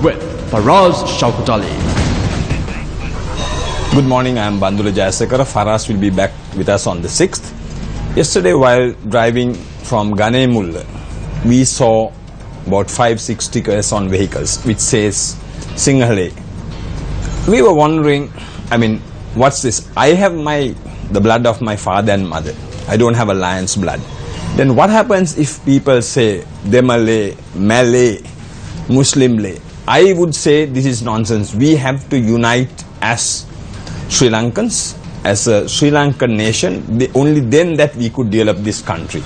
with Faraz Shaukatali. Good morning, I am Bandula Jayasekara. Faraz will be back with us on the 6th. Yesterday, while driving from Ganemulla, we saw about 5-6 stickers on vehicles which says Singhale. We were wondering, what's this? I have the blood of my father and mother. I don't have a lion's blood. Then what happens if people say Demale, Malay, Muslim? I would say this is nonsense. We have to unite as Sri Lankans, as a Sri Lankan nation. Only then that we could develop this country.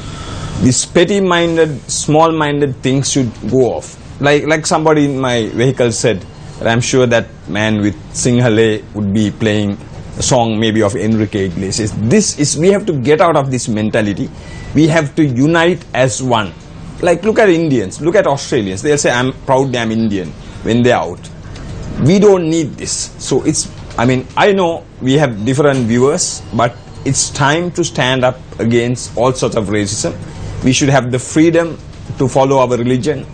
These petty-minded, small-minded things should go off. Like somebody in my vehicle said, I'm sure that man with Singhale would be playing a song maybe of Enrique Iglesias. We have to get out of this mentality. We have to unite as one. Look at Indians, look at Australians. They'll say, I'm proud I'm Indian when they're out. We don't need this. So I know we have different viewers, but it's time to stand up against all sorts of racism. We should have the freedom to follow our religion,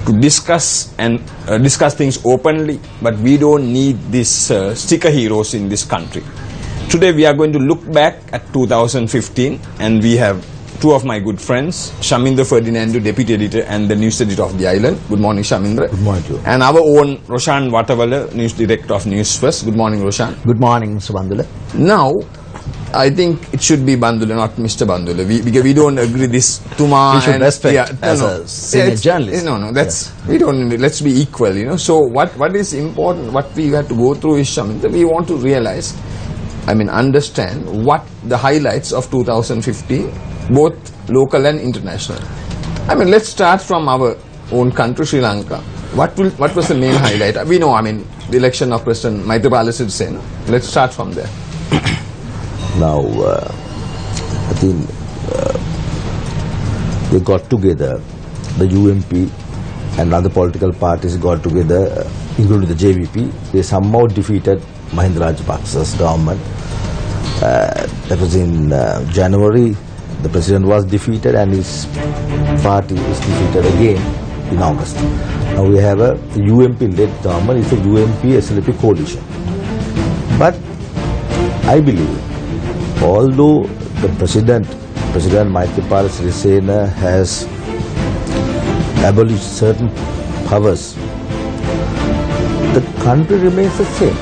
to discuss and discuss things openly, but we don't need these sticker heroes in this country. Today we are going to look back at 2015, and we have two of my good friends, Shamindra Ferdinando, Deputy Editor and the News Editor of the Island. Good morning, Shamindra. Good morning to you. And our own Roshan Watavala, News Director of Newsfirst. Good morning, Roshan. Good morning, Mr. Bandula. Now, I think it should be Bandula, not Mr. Bandula. Because we don't agree this Tuma. We should respect as a senior journalist. We don't. Let's be equal. So what is important? What we have to go through is Shamindra. We want to realize, understand what the highlights of 2015, both local and international. Let's start from our own country, Sri Lanka. What was the main highlight? We know, the election of President Maithripala Sirisena. Let's start from there. Now, I think they got together, the UMP and other political parties got together, including the JVP. They somehow defeated Mahinda Rajapaksa's government. That was in January. The president was defeated and his party is defeated again in August. Now we have a UMP-led government. It's a UMP-SLP coalition. But I believe, although the President Maithripala Sirisena has abolished certain powers, the country remains the same.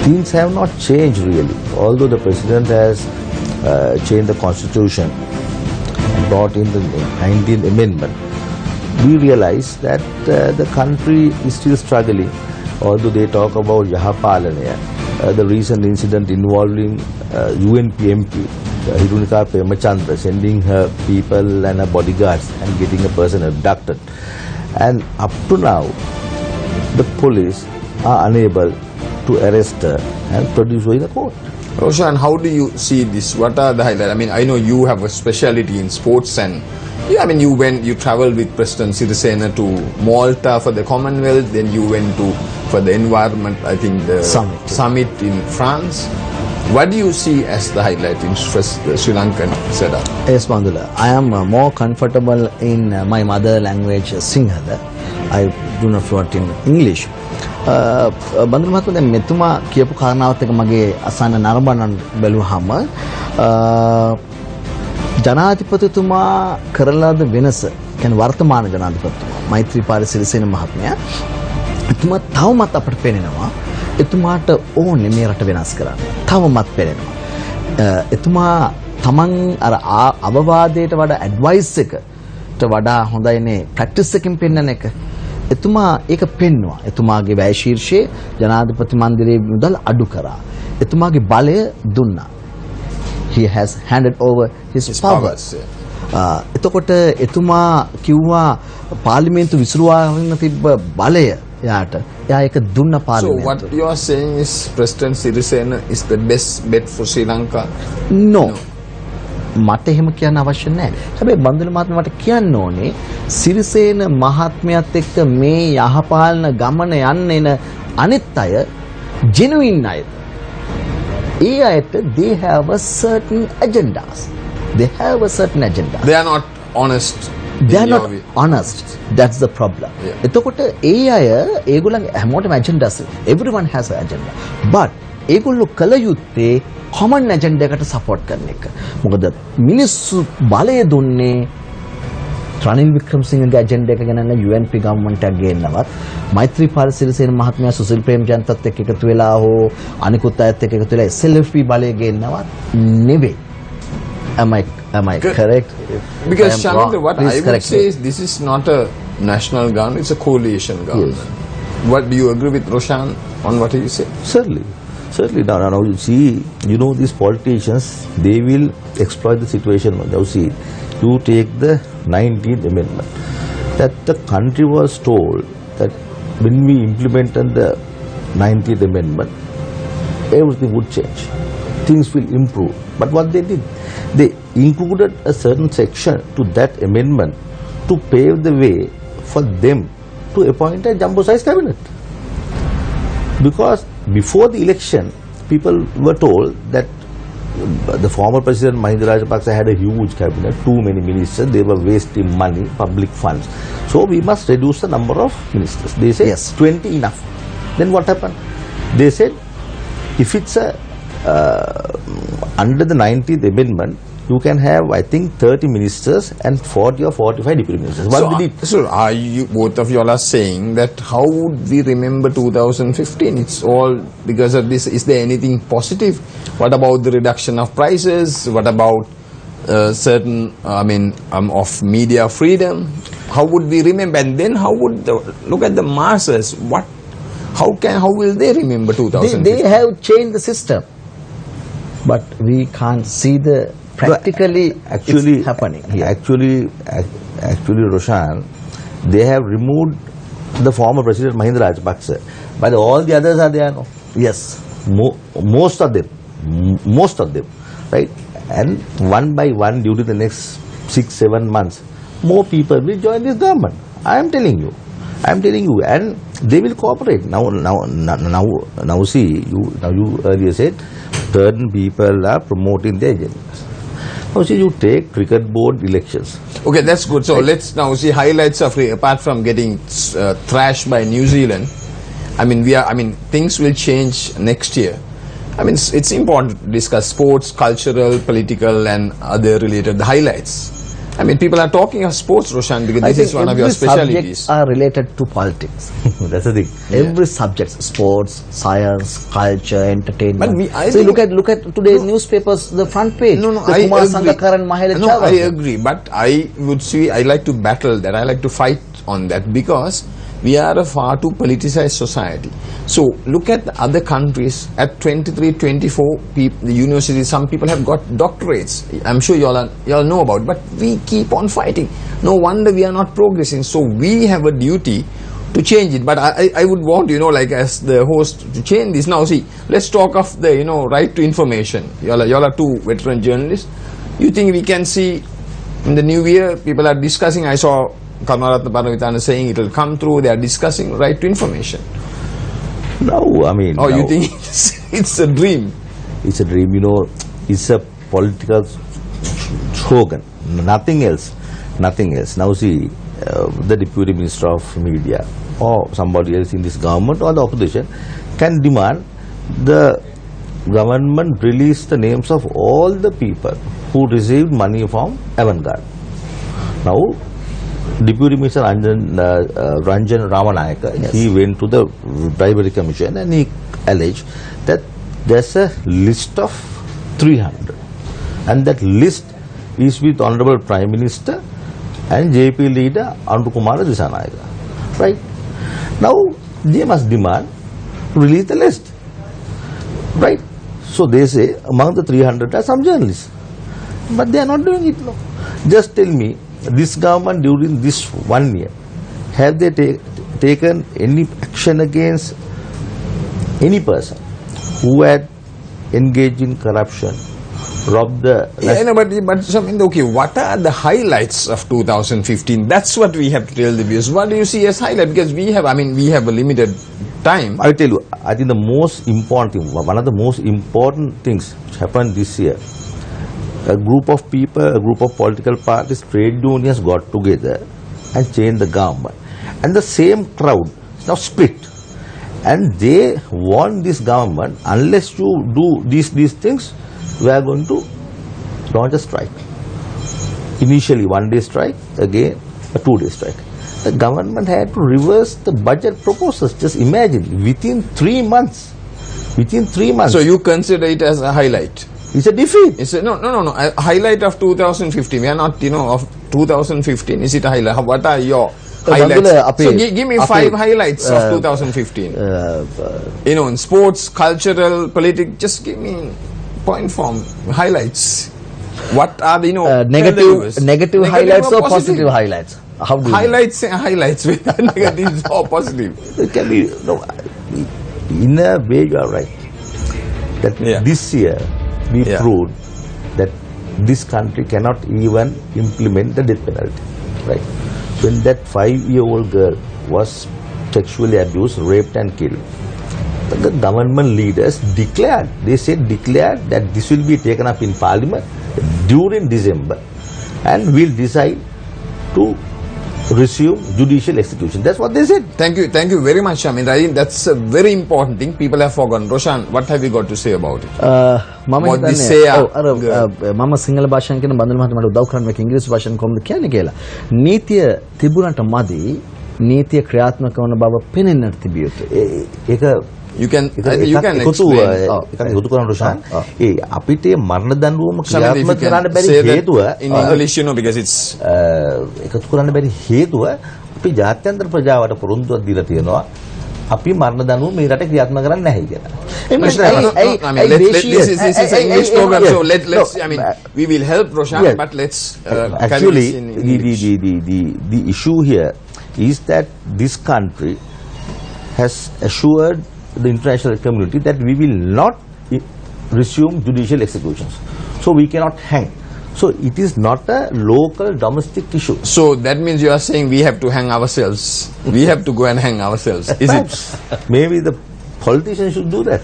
Things have not changed really. Although the President has changed the constitution, brought in the 19th Amendment, we realize that the country is still struggling. Although they talk about Yahapalana, the recent incident involving UNP MP, Hirunika Pemachandra, sending her people and her bodyguards and getting a person abducted. And up to now, the police are unable to arrest her and produce her in the court. Roshan, how do you see this? What are the highlights? I know you have a specialty in sports, and you traveled with President Sirisena to Malta for the Commonwealth, then you went for the environment, I think the summit in France. What do you see as the highlight in the Sri Lankan setup? Yes, Bandula. I am more comfortable in my mother language, Sinhala. I do not fluent in English. බඳුරු මහත්මයා දැන් මෙතුමා කියපු කාරණාවත් එක මගේ අසන්න නරඹන්න බැලුවාම ජනාධිපතිතුමා කරලාද වෙනස කියන්නේ වර්තමාන ජනාධිපතිතුමා මෛත්‍රීපාල සිරිසේන මහත්මයා එතුමා තවමත් අපට පේනවා එතුමාට ඕනේ මේ රට වෙනස් කරන්න තවමත් පේනවා එතුමා තමන් අර අවවාදයට වඩා ඇඩ්වයිස් එකට වඩා හොඳයිනේ ප්‍රැක්ටිස් එකකින් පෙන්නන එක එතුමා ඒක පෙන්නවා එතුමාගේ වැය ශීර්ෂයේ ජනාධිපති මන්දිරයේ මුදල් අඩු කරා එතුමාගේ බලය දුන්නා he has handed over his powers එතකොට එතුමා කිව්වා පාර්ලිමේන්තු විසිරුවාගෙන තිබ්බ බලය එයාට එයා ඒක දුන්න පාර්ලිමේන්තුවට. So what you are saying is President Sirisena is the best bet for Sri Lanka? No. මට එහෙම කියන්න අවශ්‍ය නැහැ. හැබැයි බන්දුල මහත්මයා මට කියන්න ඕනේ සිරිසේන මහත්මයාත් එක්ක මේ යහපාලන ගමන යන්න එන අනිත් අය genuine අය. ඒ අයට they have a certain agendas. They have a certain agenda. They are not honest They are not honest. That's the problem. එතකොට ඒ අය ඒගොල්ලන්ගේ හැමෝටම agendas, everyone has an agenda. But ඒගොල්ලෝ කල යුත්තේ common agenda එකට support කරන එක. මොකද මිනිස්සු බලය දුන්නේ රනිල් වික්‍රමසිංහගේ agenda එක ගෙනල්ලා UNP government එක ගේන්නවත් මෛත්‍රීපාල සිරිසේන මහත්මයා සුසිල් ප්‍රේමජයන්තත් එක්ක එකතු වෙලා හෝ අනිකුත් අයත් එක්ක එකතු වෙලා SLFP බලය ගේන්නවත් නෙවෙයි. Am I correct? Because Shamindra, what I would say is this is not a national government, it's a coalition government. Yes. What do you agree with Roshan on what he said? Certainly. Now you see, these politicians, they will exploit the situation. Now see, you take the 19th Amendment. That the country was told that when we implemented the 19th Amendment, everything would change. Things will improve. But what they did, they included a certain section to that amendment to pave the way for them to appoint a jumbo-sized cabinet. Because before the election, people were told that the former president Mahinda Rajapaksa had a huge cabinet, too many ministers, they were wasting money, public funds. So we must reduce the number of ministers. They said, yes, 20 enough. Then what happened? They said, if it's under the 19th Amendment, you can have, I think, 30 ministers and 40 or 45 deputy ministers. So are you, both of you all are saying that how would we remember 2015? It's all because of this. Is there anything positive? What about the reduction of prices? What about certain, of media freedom? How would we remember? And then how would look at the masses? How will they remember 2015? They have changed the system, but we can't see the practically actually happening here. Actually, Roshan, they have removed the former president Mahinda Rajapaksa, but all the others are there now. Yes, most of them, right? And one by one, during the next 6-7 months, more people will join this government. I am telling you, and they will cooperate. Now see, you earlier said certain people are promoting their agendas. Now see, you take cricket board elections. Okay, that's good. So let's now see highlights of apart from getting thrashed by New Zealand. Things will change next year. It's important to discuss sports, cultural, political, and other related highlights. People are talking of sports, Roshan, because this is one of your specialties. Subjects are related to politics. That's the thing. Yeah. Every subject, sports, science, culture, entertainment. Look at today's newspapers, the front page. I agree. But I would say I like to battle that. I like to fight on that because we are a far too politicized society. So look at the other countries. At 23, 24, the universities, some people have got doctorates. I'm sure you all know about it, but we keep on fighting. No wonder we are not progressing. So we have a duty to change it. But I would want, as the host, to change this. Now see, let's talk of the, right to information. You all are two veteran journalists. You think we can see in the new year, people are discussing, I saw Karnaratna Paramithana saying it will come through, they are discussing right to information. No, you think it's a dream? It's a dream, it's a political slogan, nothing else. Now see, the Deputy Minister of Media or somebody else in this government or the opposition can demand the government release the names of all the people who received money from Avantgarde. Now, Deputy Minister Ranjan Ramanayaka, yes, he went to the Bribery Commission and he alleged that there's a list of 300 and that list is with Honorable Prime Minister and JP leader Andukumara Disanayaka. Right? Now, they must demand to release the list. Right? So they say among the 300 are some journalists. But they are not doing it. No. Just tell me, this government during this 1 year, have they taken any action against any person who had engaged in corruption, robbed the... okay, what are the highlights of 2015? That's what we have to tell the viewers. What do you see as highlight? Because we have a limited time. I tell you, I think the most important thing, one of the most important things which happened this year, A group of people, a group of political parties, trade unions got together and changed the government. And the same crowd is now split. And they want this government, unless you do these things, we are going to launch a strike. Initially 1-day strike, again a 2-day strike. The government had to reverse the budget proposals. Just imagine, within 3 months. Within 3 months. So you consider it as a highlight? It's a defeat. It's a, no. A highlight of 2015. We are not, of 2015. Is it a highlight? What are your highlights? So give me 5 highlights of 2015. In sports, cultural, political. Just give me point form highlights. What are the negative highlights or positive highlights? How do highlights with negatives or positive? It can be in a way you are right. That this year we proved that this country cannot even implement the death penalty. Right? When that 5-year-old girl was sexually abused, raped and killed, the government leaders declared that this will be taken up in parliament during December and will decide to resume judicial execution. That's what they said. Thank you very much, Shamin. I think that's a very important thing. People have forgotten. Roshan, what have you got to say about it? What they say මම සිංහල භාෂාවෙන් කියන බන්දුල මහත්මයාට උදව් කරන්න මේක ඉංග්‍රීසි භාෂාවෙන් කොහොමද කියන්නේ කියලා. නීතිය තිබුණට මදි නීතිය ක්‍රියාත්මක වන බව පෙනෙන්නට තිබිය යුතුයි. ඒක You can explain. අපිට මරණ දඬුවම ක්‍රියාත්මක කරන්න බැරි හේතුව in English, because it's එකතු කරන්න බැරි හේතුව අපි ජාත්‍යන්තර ප්‍රජාවට පොරොන්දුවක් දීලා තියෙනවා අපි මරණ දඬුවම මේ රටේ ක්‍රියාත්මක කරන්නේ නැහැ කියලා. This is an English program, so let's we will help Roshan, but let's actually the issue here is that this country has assured the international community that we will not resume judicial executions. So we cannot hang. So it is not a local domestic issue. So that means you are saying we have to hang ourselves. We have to go and hang ourselves. Is it? Maybe the politicians should do that.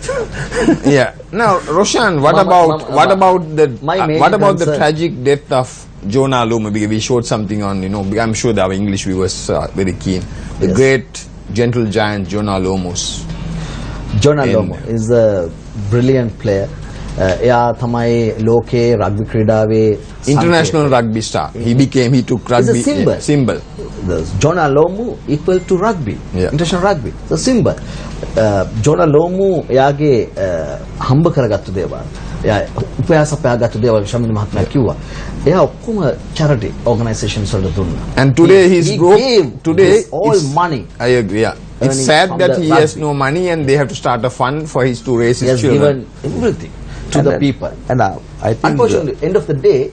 Yeah. Now, Roshan, what about the tragic death of Jonah Lomu? Because we showed something on, I'm sure that our English viewers are very keen. The great gentle giant Jonah Lomus. Jonah Lomu is a brilliant player. එයා තමයි ලෝකේ rugby ක්‍රීඩාවේ international rugby star. He took rugby symbol. Jonah Lomu equal to rugby. International rugby. The symbol. Jonah Lomu එයාගේ හම්බ කරගත්තු දේවල්. එයා උපයාස අපයාගත්තු දේවල් ශමින් මහත්මයා කිව්වා. එයා ඔක්කොම charity organizations වලට දුන්නා. And today he's broke. Today all money. I agree. Yeah. It's sad that he has no money and they have to start a fund for his to raise his children. He has given everything to the people. And I think unfortunately, end of the day,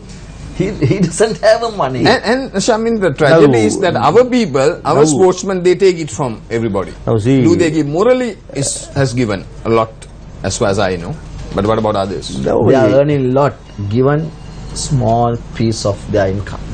he doesn't have money. And Shamin, the tragedy is that our people, our sportsmen, they take it from everybody. Do they give? Morally has given a lot, as far as I know. But what about others? They are earning a lot, given small piece of their income.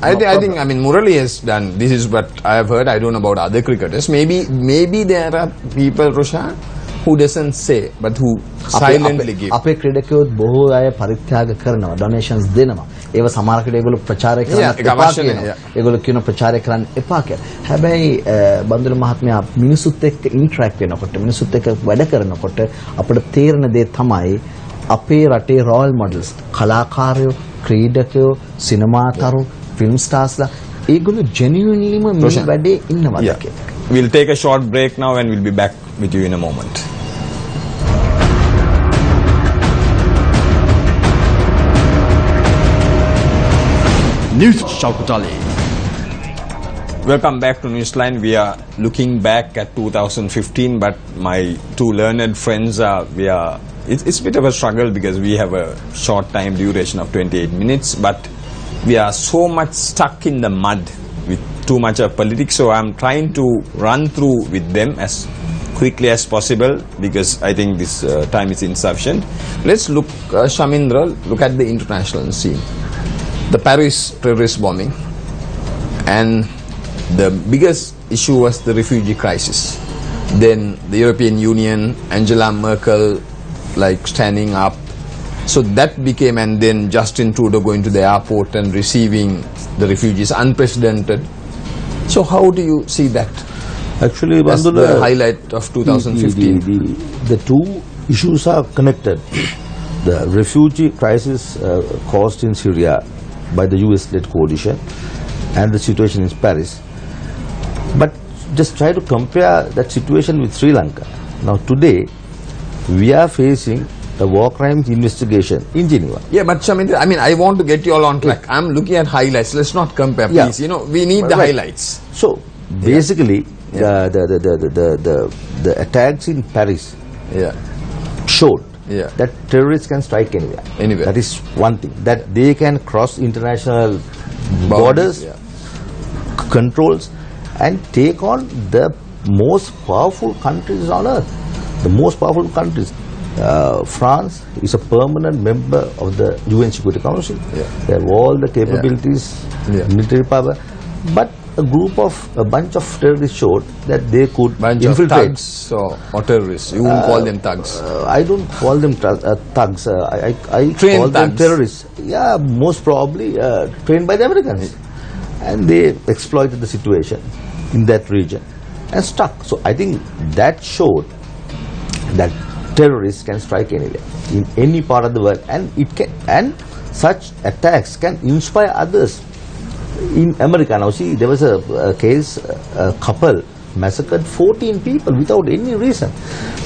I think Murali has done. This is what I have heard. I don't know about other cricketers. Maybe there are people, Roshan, who doesn't say but who silently give. අපේ ක්‍රීඩකයෝත් බොහෝ අය පරිත්‍යාග කරනවා, donations දෙනවා. ඒව සමහරකට ඒගොල්ලෝ ප්‍රචාරය කරන්න එපා කියනවා. ඒගොල්ලෝ කියන ප්‍රචාරය කරන්න එපා කියලා. හැබැයි බන්දුල මහත්මයා මිනිසුත් එක්ක ඉන්ටරැක්ට් වෙනකොට, මිනිසුත් එක්ක වැඩ කරනකොට අපිට තේරෙන දේ තමයි අපේ රටේ රෝල් මොඩල්ස්, කලාකාරයෝ, ක්‍රීඩකයෝ, සිනමාතරු, ෆිල්ම් ස්ටාර්ස්ලා ඒගොල්ලෝ genuinelyම මේ වැඩේ ඉන්නවද කියලා. We'll take a short break now and we'll be back with you in a moment. Newsfirst.lk. Welcome back to Newsline. We are looking back at 2015, but my two learned friends it's a bit of a struggle because we have a short time duration of 28 minutes, but we are so much stuck in the mud with too much of politics, so I'm trying to run through with them as quickly as possible because I think this time is insufficient. Let's look, Shamindra, look at the international scene. The Paris terrorist bombing, and the biggest issue was the refugee crisis. Then the European Union, Angela Merkel, standing up, So that became, and then Justin Trudeau going to the airport and receiving the refugees, unprecedented. So how do you see that? Actually, That's Bandula, the highlight of 2015. The two issues are connected. The refugee crisis caused in Syria by the US-led coalition and the situation in Paris. But just try to compare that situation with Sri Lanka. Now today, we are facing the war crimes investigation in Geneva. Yeah, but Shamindra, I mean, I want to get you all on track. I'm looking at highlights. Let's not compare, Yeah. please. You know, we need the Right. highlights. So basically, the attacks in Paris Yeah. showed Yeah. that terrorists can strike anywhere. Anywhere. That is one thing. That they can cross international borders, Yeah. controls, and take on the most powerful countries on earth. The most powerful countries. France is a permanent member of the UN Security Council. Yeah. They have all the capabilities, Yeah. military power. But a bunch of terrorists showed that they could Bunch of infiltrate. thugs or terrorists. You won't call them thugs. I don't call them thugs. I Trained call them thugs. terrorists. Yeah, most probably trained by the Americans. And they exploited the situation in that region and stuck. So I think that showed that terrorists can strike anywhere, in any part of the world, and such attacks can inspire others. In America now, see, there was a case, a couple massacred 14 people without any reason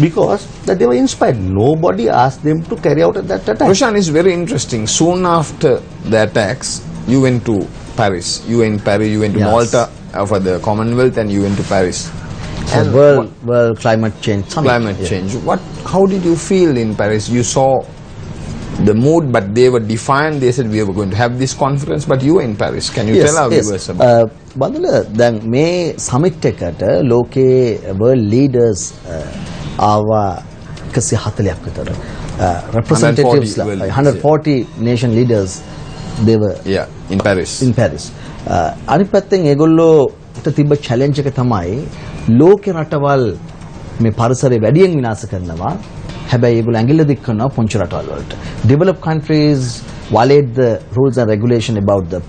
because that they were inspired. Nobody asked them to carry out that attack. Roshan, is very interesting. Soon after the attacks, you went to Paris. You went to Yes. Malta for the Commonwealth, and you went to Paris. And world climate change summit. Climate Yeah. change. How did you feel in Paris? You saw the mood, but they were defiant. They said we were going to have this conference, but you were in Paris. Can you tell our viewers about? Bandula දැන් මේ summit එකට ලෝකයේ world leaders ආවා 140ක් විතර representatives 140 nation leaders they were Yeah, in Paris. in Paris. අනිත් පැත්තෙන් ඒගොල්ලෝට තිබ්බ challenge එක තමයි ලෝක රටවල් මේ පරිසරය වැඩියෙන් විනාශ කරනවා. හැබැයි ඒගොල්ලෝ ඇඟිල්ල දික් කරනවා පුංචි රටවල් වලට. Developed countries violate the rules and regulation about the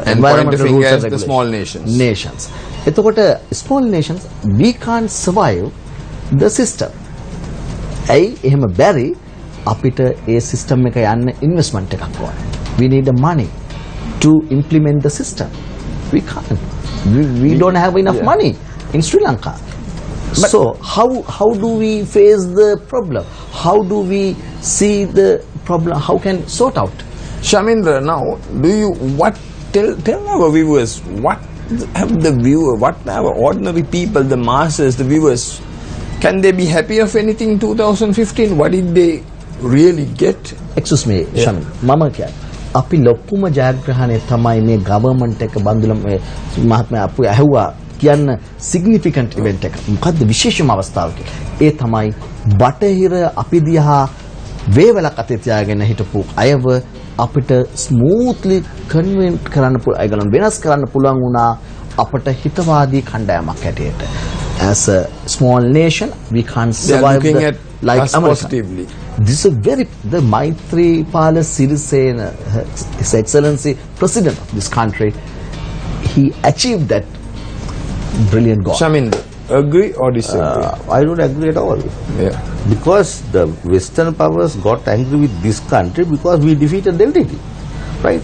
And point the finger at the small nations. එතකොට small nations we can't survive the system. ඇයි එහෙම බැරි අපිට ඒ system එක යන්න investment එකක් ඕනේ. We need the money to implement the system. We can't. We don't have enough money in Sri Lanka. So how do we face the problem? How do we see the problem? How can sort out? Shamindra, now tell our viewers what our ordinary people, the masses, the viewers, can they be happy of anything in 2015? What did they really get? Excuse me, Shamin. මම කියන්නේ අපි ලොකුම ජයග්‍රහණය තමයි මේ government එක බඳුල මේ මහත්මයා අපු ඇහුවා කියන්න significant event එක. මොකද්ද විශේෂම අවස්ථාව කියලා? ඒ තමයි බටහිර අපි දිහා වේවලක් අතේ තියාගෙන හිටපු අයව අපිට smoothly convince කරන්න පුළුවන් අයගලන් වෙනස් කරන්න පුළුවන් වුණා අපට හිතවාදී කණ්ඩායමක් හැටියට. As a small nation we can't survive like us America. positively. This is the Maithripala Sirisena, His Excellency President of this country, he achieved that brilliant goal. Shamindra, agree or disagree? I don't agree at all. Yeah. Because the Western powers got angry with this country because we defeated the LTT, right?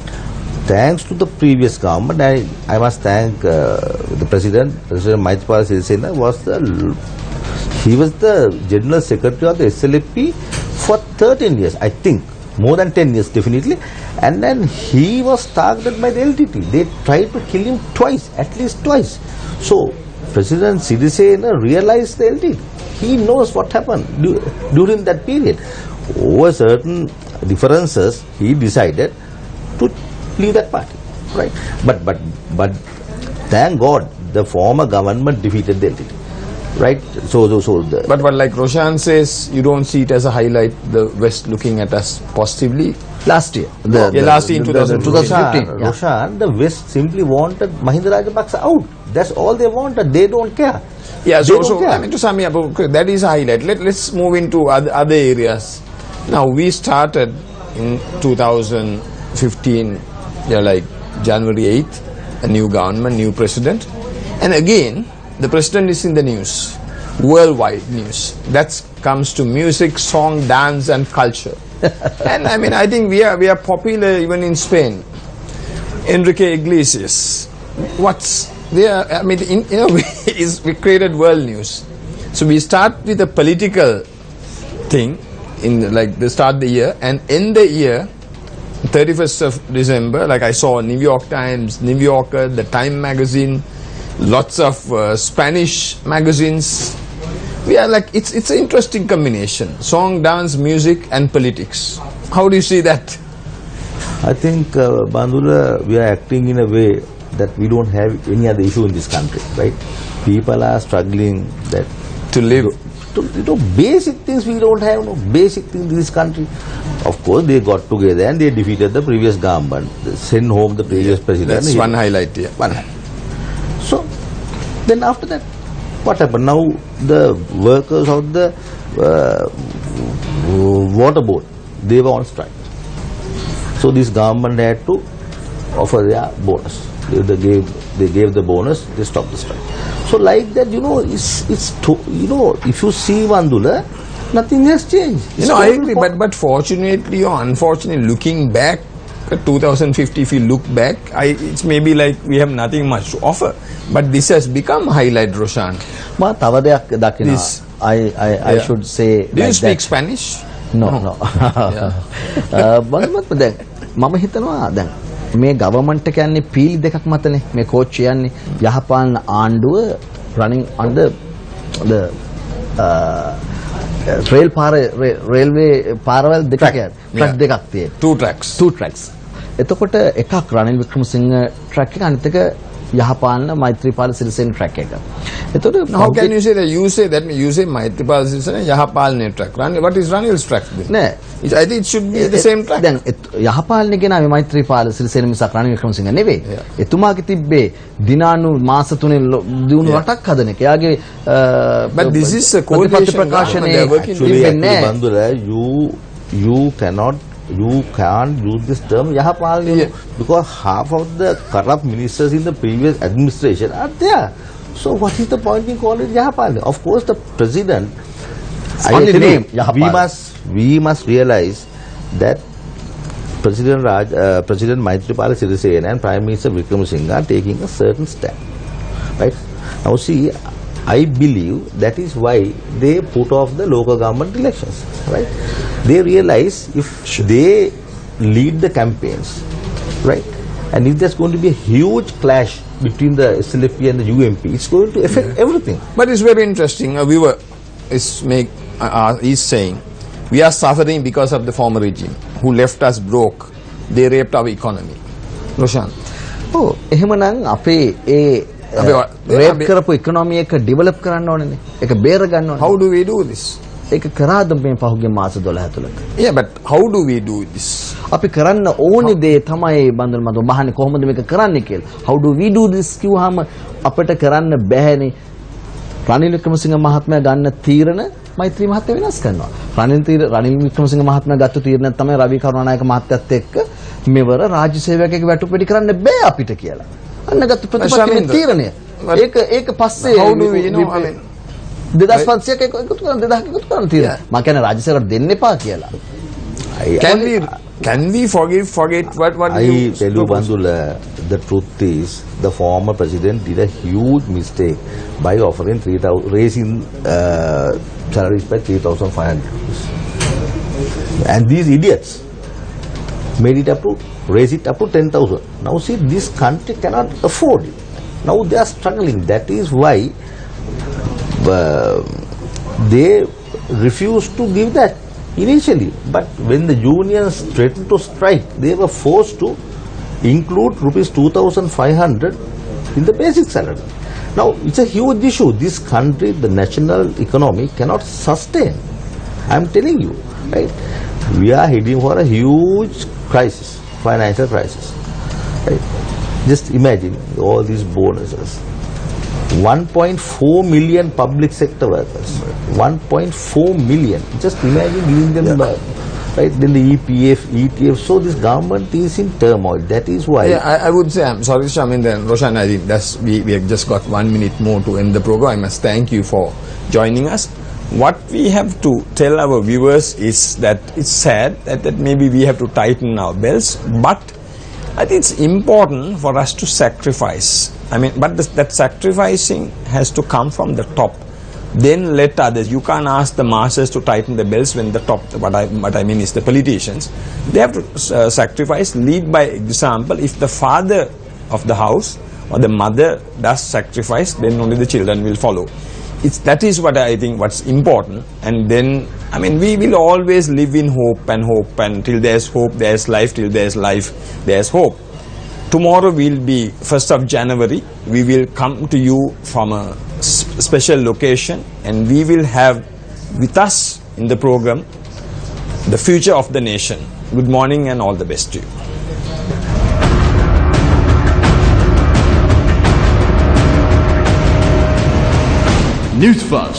Thanks to the previous government, I must thank the President Maithripala Sirisena. He was the General Secretary of the SLP for 13 years, I think, more than 10 years definitely, and then he was targeted by the LTT. They tried to kill him twice, at least twice. So President Sirisena realized the LTT. He knows what happened during that period. Over certain differences, he decided to leave that party, right? But thank God the former government defeated the LTT, right? But like Roshan says, you don't see it as a highlight, the West looking at us positively. Last year. Last year in 2015. Roshan, the West simply wanted Mahinda Rajapaksa out. That's all they wanted. They don't care. Yeah, They don't so care. I mean, to sum it up, okay, that is a highlight. Let's move into other areas. Now, we started in 2015, like January 8th, a new government, new president. And again, the president is in the news, worldwide news. That comes to music, song, dance and culture. And I mean, I think we are popular even in Spain. Enrique Iglesias, what's there? I mean, in a way, we created world news. So we start with a political thing in like the start of the year and end the year 31st of December. Like I saw New York Times, New Yorker, the Time magazine, lots of Spanish magazines. We are like it's an interesting combination: song, dance, music, and politics. How do you see that? I think Bandula, we are acting in a way that we don't have any other issue in this country, right? People are struggling that To live. Basic things we don't have, basic things in this country. Of course, they got together and they defeated the previous government, they sent home the previous president. That's one highlight here. So, then after that, what happened? Now the workers of the water board, they were on strike. So this government had to offer their bonus. They gave the bonus, they stopped the strike. So like that, if you see Vandula, nothing has changed. I agree, but fortunately or unfortunately, looking back at 2050, if you look back, it's maybe like we have nothing much to offer. But this has become highlight, Roshan. I should say. Do you speak Spanish? No. මම හිතනවා දැන් මේ government එක යන්නේ පීලි දෙකක් මතනේ මේ කෝච්චිය යන්නේ යහපාලන ආණ්ඩුව running on the railway පාරවල් දෙකක් ට්‍රැක් දෙකක් තියෙනවා two tracks එතකොට එකක් රනිල් වික්‍රමසිංහ ට්‍රැක් එක අනිත් එක යහපාලන මෛත්‍රීපාල සිරිසේන ට්‍රැක් එක. එතකොට how can you say that? You say Maithripala Sirisena යහපාලන track. What is Ranil's track then? නෑ. I think it should be the same track. දැන් යහපාලන ගෙනාවේ මෛත්‍රීපාල සිරිසේන මිසක් රනිල් වික්‍රමසිංහ නෙවෙයි. එතුමාගේ තිබ්බේ දිනානු මාස 3 දිනු රටක් හදන එක. එයාගේ but this is a coalition ප්‍රකාශනයේ Bandula, you can't use this term Yahapal because half of the corrupt ministers in the previous administration are there. So what is the point in calling it Yahapal? Of course, the president. Only name Yahapal. We must realize that President Maithripala Sirisena and Prime Minister Wickremesinghe are taking a certain stand. Right now, see. I believe that is why they put off the local government elections, right? They realize if they lead the campaigns, right, and if there's going to be a huge clash between the SLFP and the UMP, it's going to affect everything. But it's very interesting. A viewer is saying, we are suffering because of the former regime who left us broke. They raped our economy. Roshan. Oh, එහෙමනම් අපේ rape කරපු economy එක develop කරන්න ඕනේනේ. ඒක බේර ගන්න ඕනේ. How do we do this? ඒක කරාද මේ පහුගිය මාස 12 තුලක? Yeah, but how do we do this? අපි කරන්න ඕනේ දේ තමයි බන්දුල මම බහන්නේ කොහොමද මේක කරන්නේ කියලා. How do we do this කිව්වහම අපිට කරන්න බෑනේ. රනිල් වික්‍රමසිංහ මහත්මයා ගන්න තීරණ මෛත්‍රී මහත්මයා වෙනස් කරනවා. රනිල් වික්‍රමසිංහ මහත්මයා ගත්ත තීරණ තමයි රවි කරුණානායක මහත්තයත් එක්ක මෙවර රාජ්‍ය සේවකයෙක් වැටුපෙඩි කරන්න බෑ අපිට කියලා. අන්නගත්තු ප්‍රතිපත්තියේ තීරණය. ඒක පස්සේ how do we know? I mean 2500ක එකතු කරන 2000ක එකතු කරන තීරණ. මම කියන්නේ රාජ්‍ය සේවකට දෙන්න එපා කියලා. Can we forget what I tell you, Bandula, the truth is the former president did a huge mistake by offering raising salaries by 3,500 rupees. And these idiots made it up to raise it up to 10,000. Now see, this country cannot afford it. Now they are struggling. That is why they refused to give that initially. But when the unions threatened to strike, they were forced to include rupees 2,500 in the basic salary. Now it's a huge issue. This country, the national economy cannot sustain. I am telling you, right? We are heading for a huge crisis. Financial crisis. Right? Just imagine all these bonuses. 1.4 million public sector workers. 1.4 million. Just imagine giving them right? Then the EPF, ETF. So this government is in turmoil. That is why. Yeah, I would say, I'm sorry, Shamin, then Roshan, I think we have just got 1 minute more to end the program. I must thank you for joining us. What we have to tell our viewers is that it's sad that maybe we have to tighten our belts, but I think it's important for us to sacrifice. I mean, but that sacrificing has to come from the top. Then let others. You can't ask the masses to tighten the belts when the top. What I mean is the politicians. They have to sacrifice, lead by example. If the father of the house or the mother does sacrifice, then only the children will follow. That is what I think what's important. And then, I mean, we will always live in hope, and till there's hope, there's life. Till there's life, there's hope. Tomorrow will be 1st of January. We will come to you from a special location, and we will have with us in the program the future of the nation. Good morning and all the best to you. Newsfirst.